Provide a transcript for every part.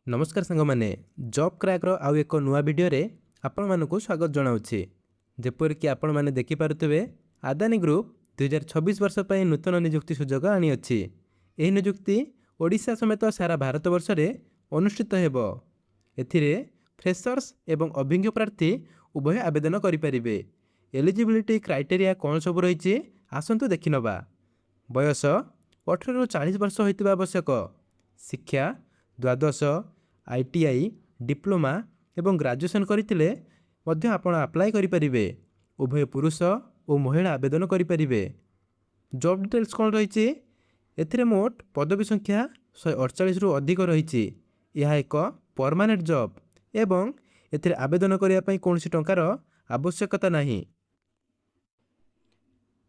नमस्कार सांग मैंने जॉब क्रैक्र आउ एक नुआ वीडियो रे आपण मानकु स्वागत जनाऊँगी। जेपरिक आपण मैंने देखिपे आदानी ग्रुप 2026 वर्ष पर नूतन निजुक्ति सुजोग आनी अच्छी। यह निजुक्ति ओडिशा समेत सारा भारत वर्ष में अनुष्ठित हेब। एथिरे फ्रेशर्स एवं अभिज्ञ प्रार्थी उभय आवेदन करें। एलिजिबिलिटी क्राइटेरिया कौन सब रही आसतु देखिनवा। बयस 18 ରୁ 40 वर्ष होइतिबा आवश्यक। शिक्षा द्वादश आईटीआई डिप्लोमा एवं ग्रेजुएशन करथिले मध्य आपण अप्लाई करिपरिबे। उभय पुरुष और महिला आवेदन करिपरिबे। जॉब डिटेल्स कौन रही एथिरे मोट पदवी संख्या 148 रु अधिक रही। यह एक परमानेंट जॉब एवं एथिरे आवेदन करिया पई कोनसी टंकार आवश्यकता नाही।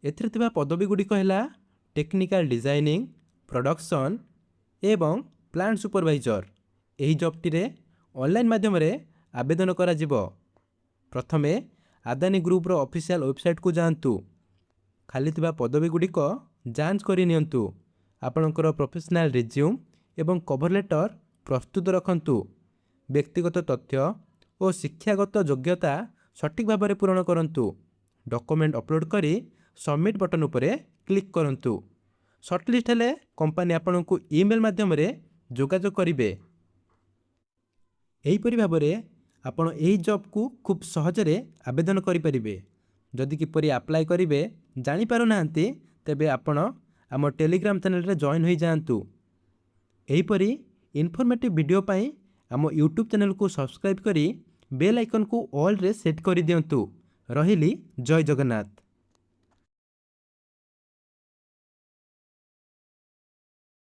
एथिरे थिबा पदवी गुडिक हैला टेक्निकल डिजाइनिंग प्रोडक्शन एवं प्लांट सुपरवाइजर। यही जॉबटी ऑनलाइन माध्यम रे आवेदन करा जिवो। प्रथमे आदानी ग्रुप रो ऑफिशियल वेबसाइट को जांतु। खाली थिबा पदवी गुडिक जांच करि नियंतु। आपणकर प्रोफेशनल रिज्यूम एवं कवर लेटर प्रस्तुत रखंतु। व्यक्तिगत तथ्य और शिक्षागत योग्यता सठिक भाव में पूरण करंतु। डॉक्यूमेंट अपलोड करी सबमिट बटन उपरे क्लिक करंतु। शॉर्टलिस्ट हेले कंपनी आपनकु ईमेल माध्यम रे जोगाजोग करिवे। एहीपरि भाव में आपण एही जॉब को खूब सहजरे आवेदन करिपरिबे। जदि किपरि अप्लाई करिवे जानि पारु नाहंती तेबे आपण आम टेलीग्राम चैनल रे जॉइन होई जांतु। एहीपरि इन्फॉर्मेटिव वीडियो पाई आम यूट्यूब चैनल को सब्सक्राइब करी बेल आइकन को ऑल रे सेट करि दियंतु। रहिली जय जगन्नाथ।